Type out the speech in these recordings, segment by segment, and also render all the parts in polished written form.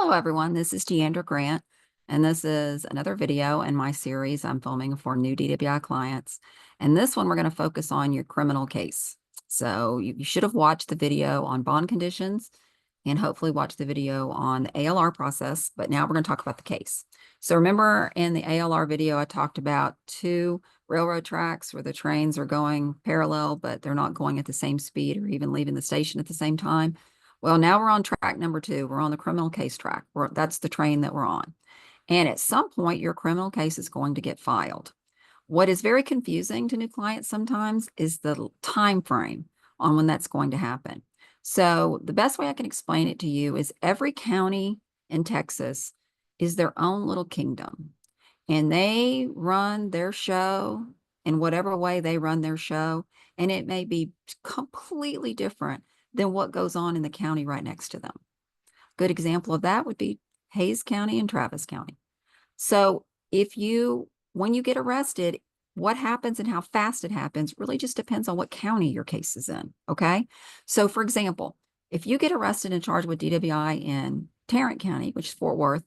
Hello, everyone. This is Deandra Grant, and this is another video in my series I'm filming for new DWI clients. And this one, we're going to focus on your criminal case. So you should have watched the video on bond conditions and hopefully watched the video on the ALR process, but now we're going to talk about the case. So remember in the ALR video, I talked about two railroad tracks where the trains are going parallel, but they're not going at the same speed or even leaving the station at the same time. Well, now we're on track number 2. We're on the criminal case track. That's the train that we're on. And at some point, your criminal case is going to get filed. What is very confusing to new clients sometimes is the time frame on when that's going to happen. So the best way I can explain it to you is every county in Texas is their own little kingdom. And they run their show in whatever way they run their show. And it may be completely different than what goes on in the county right next to them. Good example of that would be Hays County and Travis County. So when you get arrested, what happens and how fast it happens really just depends on what county your case is in, okay? So for example, if you get arrested and charged with DWI in Tarrant County, which is Fort Worth,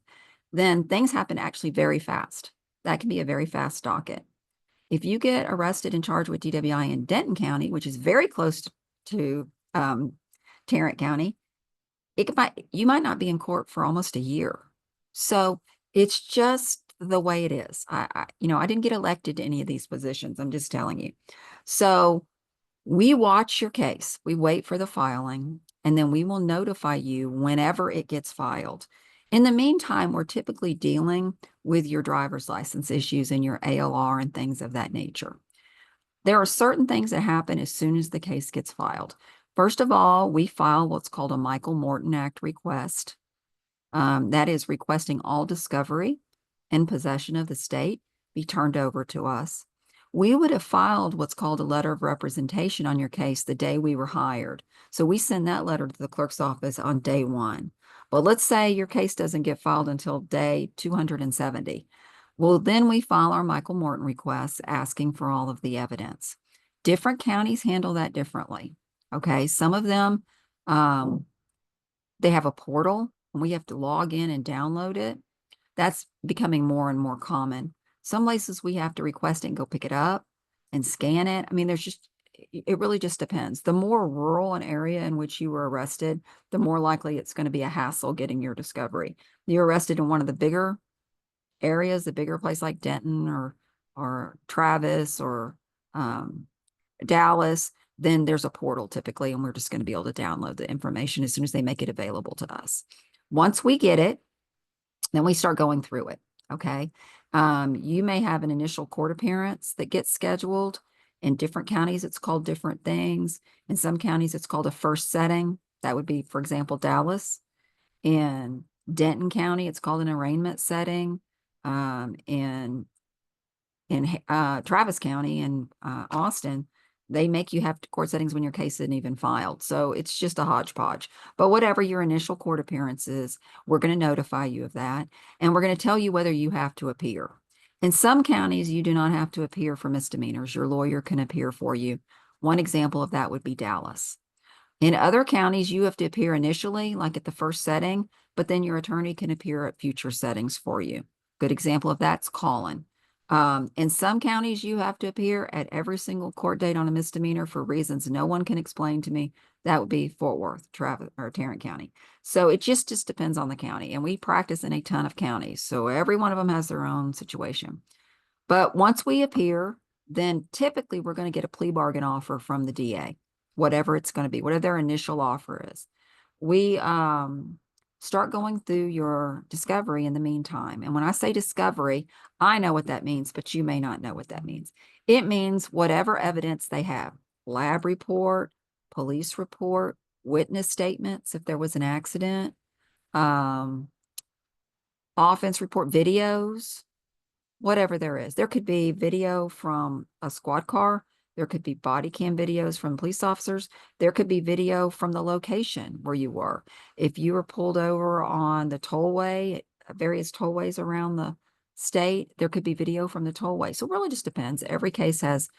then things happen actually very fast. That can be a very fast docket. If you get arrested and charged with DWI in Denton County, which is very close to Tarrant County, you might not be in court for almost a year. So it's just the way it is. I didn't get elected to any of these positions. I'm just telling you. So we watch your case. We wait for the filing, and then we will notify you whenever it gets filed. In the meantime, we're typically dealing with your driver's license issues and your ALR and things of that nature. There are certain things that happen as soon as the case gets filed. First of all, we file what's called a Michael Morton Act request. That is requesting all discovery and possession of the state be turned over to us. We would have filed what's called a letter of representation on your case the day we were hired. So we send that letter to the clerk's office on day 1. But let's say your case doesn't get filed until day 270. Well, then we file our Michael Morton request asking for all of the evidence. Different counties handle that differently. Okay, some of them, they have a portal and we have to log in and download it. That's becoming more and more common. Some places we have to request it and go pick it up and scan it. I mean, it really just depends. The more rural an area in which you were arrested, the more likely it's going to be a hassle getting your discovery. You're arrested in one of the bigger areas, the bigger place like Denton or Travis or Dallas, then there's a portal typically, and we're just going to be able to download the information as soon as they make it available to us. Once we get it, then we start going through it, okay? You may have an initial court appearance that gets scheduled. In different counties, it's called different things. In some counties, it's called a first setting. That would be, for example, Dallas. In Denton County, it's called an arraignment setting. In Travis County and Austin, they make you have court settings when your case isn't even filed. So it's just a hodgepodge. But whatever your initial court appearance is, we're going to notify you of that. And we're going to tell you whether you have to appear. In some counties, you do not have to appear for misdemeanors. Your lawyer can appear for you. One example of that would be Dallas. In other counties, you have to appear initially, like at the first setting, but then your attorney can appear at future settings for you. Good example of that's calling. In some counties, you have to appear at every single court date on a misdemeanor for reasons no one can explain to me. That would be Fort Worth, Travis, or Tarrant County. So it just depends on the county. And we practice in a ton of counties. So every one of them has their own situation. But once we appear, then typically we're going to get a plea bargain offer from the DA, whatever it's going to be, whatever their initial offer is. We start going through your discovery in the meantime. And when I say discovery, I know what that means, but you may not know what that means. It means whatever evidence they have, lab report, police report, witness statements, if there was an accident, offense report, videos, whatever there is. There could be video from a squad car. There could be body cam videos from police officers. There could be video from the location where you were. If you were pulled over on the tollway, various tollways around the state, there could be video from the tollway. So it really just depends. Every case has,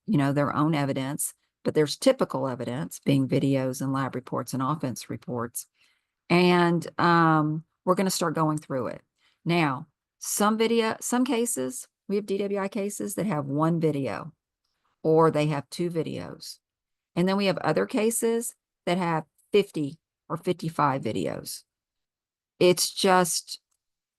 their own evidence, but there's typical evidence being videos and lab reports and offense reports. And we're going to start going through it. Now, some cases, we have DWI cases that have one video or they have 2 videos. And then we have other cases that have 50 or 55 videos. It's just,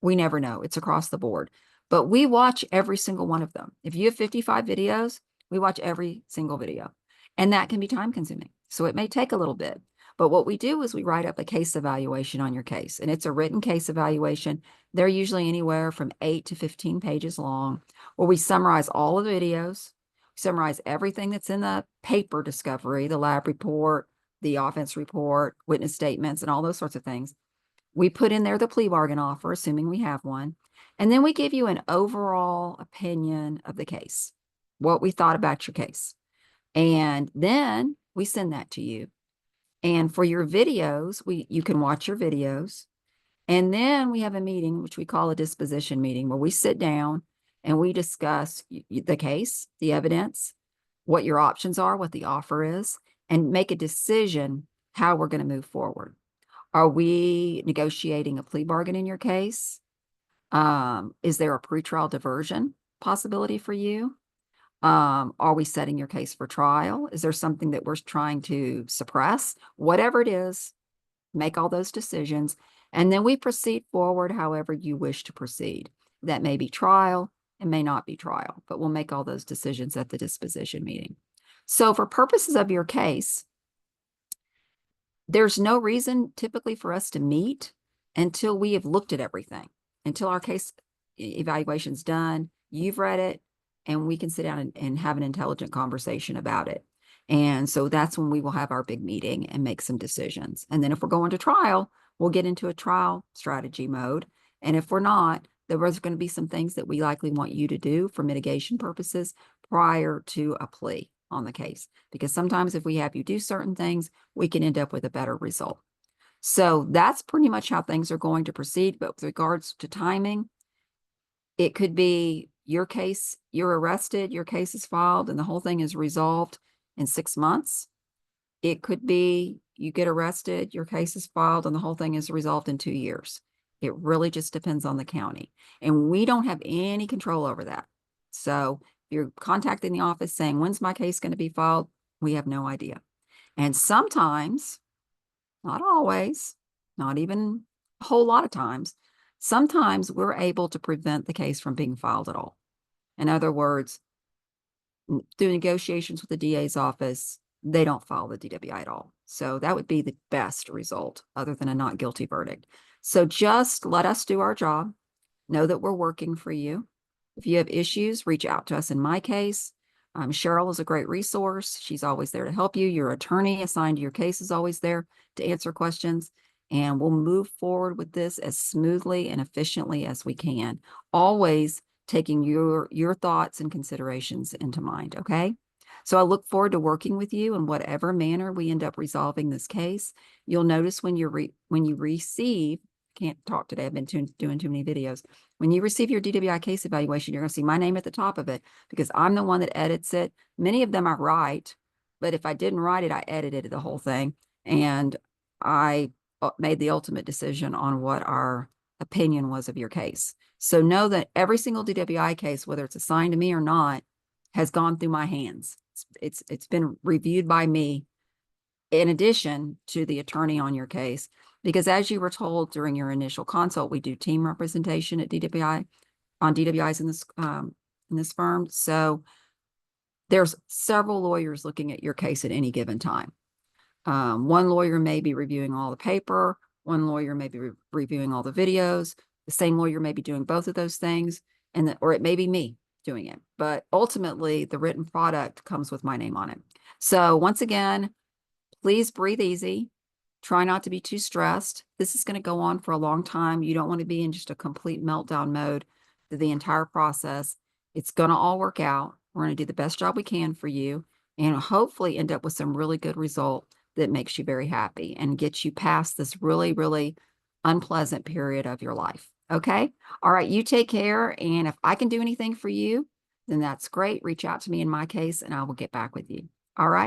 we never know. It's across the board. But we watch every single one of them. If you have 55 videos, we watch every single video. And that can be time consuming. So it may take a little bit. But what we do is we write up a case evaluation on your case. And it's a written case evaluation. They're usually anywhere from 8 to 15 pages long, where we summarize all of the videos, summarize everything that's in the paper discovery, the lab report, the offense report, witness statements, and all those sorts of things. We put in there the plea bargain offer, assuming we have one. And then we give you an overall opinion of the case, what we thought about your case. And then we send that to you. And for your videos, you can watch your videos. And then we have a meeting, which we call a disposition meeting, where we sit down and we discuss the case, the evidence, what your options are, what the offer is, and make a decision how we're going to move forward. Are we negotiating a plea bargain in your case? Is there a pretrial diversion possibility for you? Are we setting your case for trial? Is there something that we're trying to suppress? Whatever it is, make all those decisions. And then we proceed forward however you wish to proceed. That may be trial, it may not be trial, but we'll make all those decisions at the disposition meeting. So for purposes of your case, there's no reason typically for us to meet until we have looked at everything, until our case evaluation's done, you've read it, and we can sit down and have an intelligent conversation about it. And so that's when we will have our big meeting and make some decisions. And then if we're going to trial, we'll get into a trial strategy mode. And if we're not, there's going to be some things that we likely want you to do for mitigation purposes prior to a plea on the case. Because sometimes if we have you do certain things, we can end up with a better result. So that's pretty much how things are going to proceed. But with regards to timing, it could be your case, you're arrested, your case is filed, and the whole thing is resolved in 6 months. It could be you get arrested, your case is filed, and the whole thing is resolved in 2 years. It really just depends on the county. And we don't have any control over that. So if you're contacting the office saying, when's my case going to be filed? We have no idea. And sometimes, not always, not even a whole lot of times, sometimes we're able to prevent the case from being filed at all. In other words, through negotiations with the DA's office, they don't file the DWI at all. So that would be the best result other than a not guilty verdict. So just let us do our job. Know that we're working for you. If you have issues, reach out to us. In my case, Cheryl is a great resource. She's always there to help you. Your attorney assigned to your case is always there to answer questions. And we'll move forward with this as smoothly and efficiently as we can, always taking your thoughts and considerations into mind, okay? So I look forward to working with you in whatever manner we end up resolving this case. You'll notice when you receive, can't talk today, I've been doing too many videos. When you receive your DWI case evaluation, you're going to see my name at the top of it because I'm the one that edits it. Many of them I write, but if I didn't write it, I edited the whole thing. And I made the ultimate decision on what our opinion was of your case. So know that every single DWI case, whether it's assigned to me or not, has gone through my hands. It's been reviewed by me in addition to the attorney on your case, because as you were told during your initial consult, we do team representation at DWI on DWIs in this firm. So there's several lawyers looking at your case at any given time. One lawyer may be reviewing all the paper. One lawyer may be reviewing all the videos. The same lawyer may be doing both of those things, or it may be me doing it. But ultimately, the written product comes with my name on it. So once again, please breathe easy. Try not to be too stressed. This is going to go on for a long time. You don't want to be in just a complete meltdown mode through the entire process. It's going to all work out. We're going to do the best job we can for you and hopefully end up with some really good result that makes you very happy and gets you past this really, really unpleasant period of your life. Okay? All right, you take care. And if I can do anything for you, then that's great. Reach out to me in my case and I will get back with you. All right?